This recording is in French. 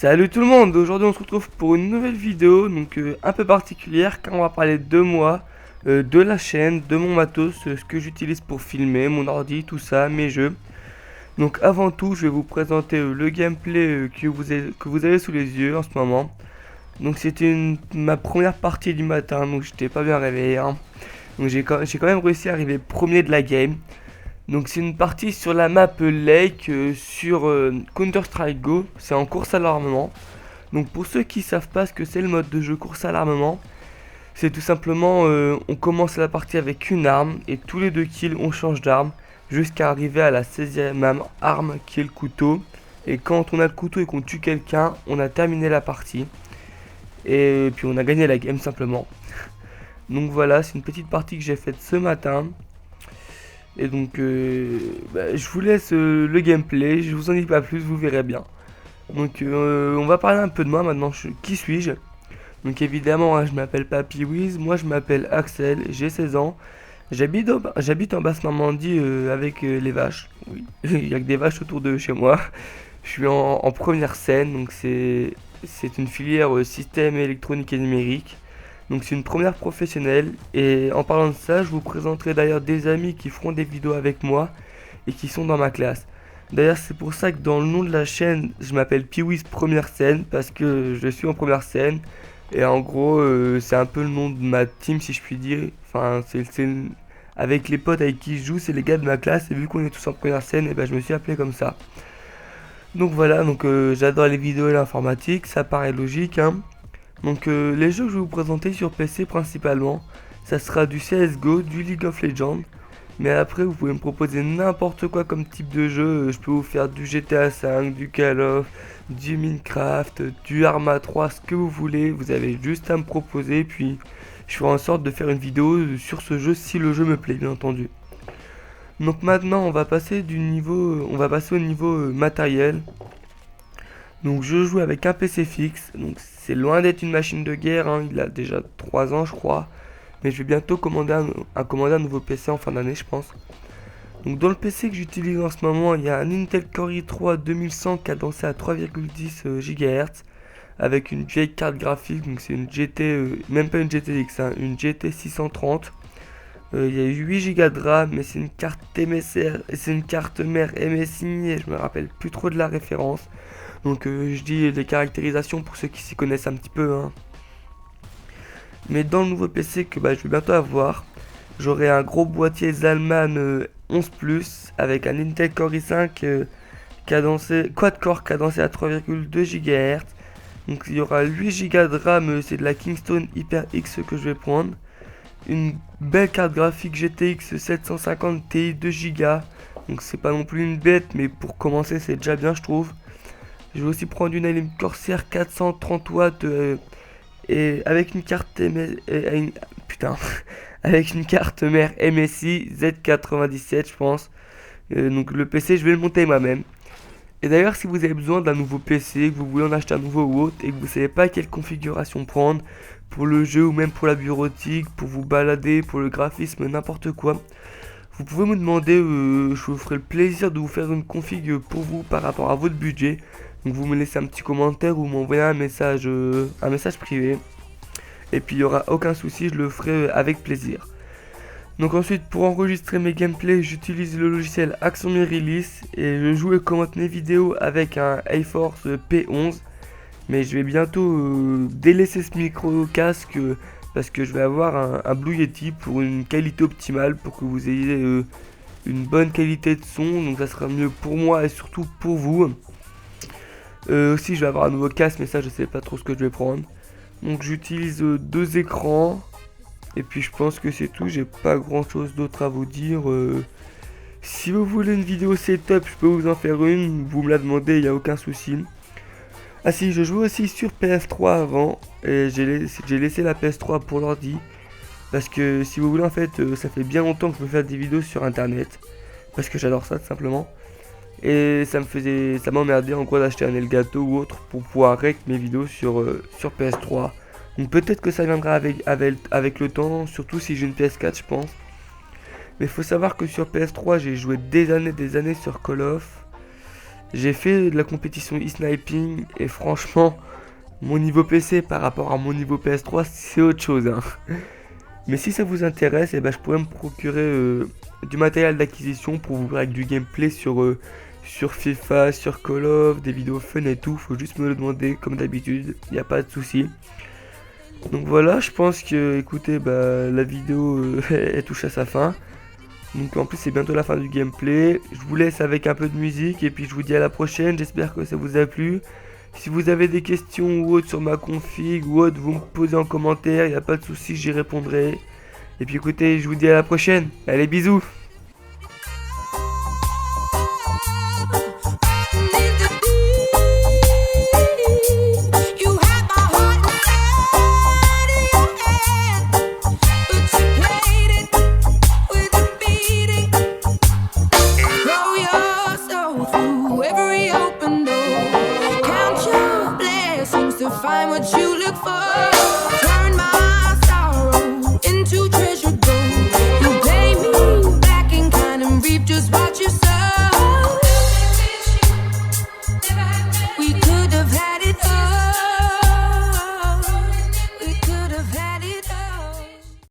Salut tout le monde, aujourd'hui on se retrouve pour une nouvelle vidéo un peu particulière car on va parler de moi, de la chaîne, de mon matos, ce que j'utilise pour filmer, mon ordi, tout ça, mes jeux. Donc avant tout je vais vous présenter le gameplay que vous avez sous les yeux en ce moment. Donc c'était ma première partie du matin donc j'étais pas bien réveillé hein. Donc j'ai quand même réussi à arriver premier de la game. Donc c'est une partie sur la map Lake sur Counter-Strike Go, c'est en course à l'armement. Donc pour ceux qui savent pas ce que c'est le mode de jeu course à l'armement, c'est tout simplement on commence la partie avec une arme et tous les 2 kills on change d'arme jusqu'à arriver à la 16e arme qui est le couteau. Et quand on a le couteau et qu'on tue quelqu'un, on a terminé la partie. Et puis on a gagné la game simplement. Donc voilà, c'est une petite partie que j'ai faite ce matin. Et donc je vous laisse le gameplay, je vous en dis pas plus, vous verrez bien. Donc on va parler un peu de moi maintenant, qui suis-je? Donc évidemment hein, je m'appelle Papy Wiz, moi je m'appelle Axel, j'ai 16 ans. J'habite en Basse-Normandie avec les vaches, oui. Il y a que des vaches autour de chez moi. Je suis en première scène, donc c'est une filière système électronique et numérique. Donc c'est une première professionnelle et en parlant de ça, je vous présenterai d'ailleurs des amis qui feront des vidéos avec moi et qui sont dans ma classe. D'ailleurs c'est pour ça que dans le nom de la chaîne, je m'appelle Piwis Première Scène parce que je suis en première scène et en gros c'est un peu le nom de ma team si je puis dire. Enfin avec les potes avec qui je joue, c'est les gars de ma classe et vu qu'on est tous en première scène, et ben je me suis appelé comme ça. Donc voilà, j'adore les vidéos et l'informatique, ça paraît logique hein. Donc les jeux que je vais vous présenter sur PC principalement, ça sera du CSGO, du League of Legends. Mais après vous pouvez me proposer n'importe quoi comme type de jeu, je peux vous faire du GTA 5, du Call of, du Minecraft, du Arma 3, ce que vous voulez. Vous avez juste à me proposer puis je ferai en sorte de faire une vidéo sur ce jeu si le jeu me plaît bien entendu. Donc maintenant on va passer au niveau matériel. Donc je joue avec un PC fixe, donc c'est loin d'être une machine de guerre, hein, il a déjà 3 ans je crois. Mais je vais bientôt commander un nouveau PC en fin d'année je pense. Donc dans le PC que j'utilise en ce moment, il y a un Intel Core i3 2100 cadencé à 3,10 GHz. Avec une vieille carte graphique, donc c'est une GT, même pas une GTX, hein, une GT 630. Il y a 8 Go de RAM, mais c'est une carte MSR, c'est une carte mère MSI, et je me rappelle plus trop de la référence. Donc je dis les caractérisations pour ceux qui s'y connaissent un petit peu hein. Mais dans le nouveau PC que je vais bientôt avoir, j'aurai un gros boîtier Zalman 11 Plus avec un Intel Core i5 quad-core cadencé à 3,2 GHz. Donc il y aura 8 Go de RAM, c'est de la Kingston HyperX que je vais prendre. Une belle carte graphique GTX 750 Ti 2 Go. Donc c'est pas non plus une bête, mais pour commencer c'est déjà bien je trouve. Je vais aussi prendre une Alim Corsair 430 watts et avec une carte putain, avec une carte mère MSI Z97 je pense. Donc le PC je vais le monter moi-même. Et d'ailleurs si vous avez besoin d'un nouveau PC, que vous voulez en acheter un nouveau ou autre et que vous savez pas quelle configuration prendre pour le jeu ou même pour la bureautique, pour vous balader, pour le graphisme, n'importe quoi, vous pouvez me demander, je vous ferai le plaisir de vous faire une config pour vous par rapport à votre budget. Donc vous me laissez un petit commentaire ou m'envoyez un message privé. Et puis il n'y aura aucun souci, je le ferai avec plaisir. Donc ensuite pour enregistrer mes gameplays, j'utilise le logiciel Action Release et je joue et commente mes vidéos avec un A-Force P11. Mais je vais bientôt délaisser ce micro casque parce que je vais avoir un Blue Yeti pour une qualité optimale, pour que vous ayez une bonne qualité de son. Donc ça sera mieux pour moi et surtout pour vous. Aussi je vais avoir un nouveau casque, mais ça je sais pas trop ce que je vais prendre. Donc j'utilise 2 écrans. Et puis je pense que c'est tout, j'ai pas grand chose d'autre à vous dire. Si vous voulez une vidéo setup, je peux vous en faire une, vous me la demandez, il n'y a aucun souci. Ah si, je jouais aussi sur PS3 avant, et j'ai laissé la PS3 pour l'ordi. Parce que si vous voulez en fait, ça fait bien longtemps que je veux faire des vidéos sur internet. Parce que j'adore ça tout simplement. Et ça m'emmerdait en gros d'acheter un Elgato ou autre pour pouvoir rec mes vidéos sur PS3. Donc peut-être que ça viendra avec le temps, surtout si j'ai une PS4 je pense. Mais il faut savoir que sur PS3 j'ai joué des années sur Call of. J'ai fait de la compétition e-sniping et franchement, mon niveau PC par rapport à mon niveau PS3, c'est autre chose, hein. Mais si ça vous intéresse, eh ben, je pourrais me procurer du matériel d'acquisition pour vous faire avec du gameplay sur FIFA, sur Call of, des vidéos fun et tout. Faut juste me le demander comme d'habitude, il n'y a pas de souci. Donc voilà, je pense que, écoutez, bah, la vidéo elle touche à sa fin. Donc en plus c'est bientôt la fin du gameplay. Je vous laisse avec un peu de musique et puis je vous dis à la prochaine. J'espère que ça vous a plu. Si vous avez des questions ou autres sur ma config ou autre, vous me posez en commentaire, il n'y a pas de souci, j'y répondrai. Et puis écoutez, je vous dis à la prochaine. Allez, bisous. Find what you look for. Turn my sorrow into treasure gold. You pay me back in kind and reap just what you sow.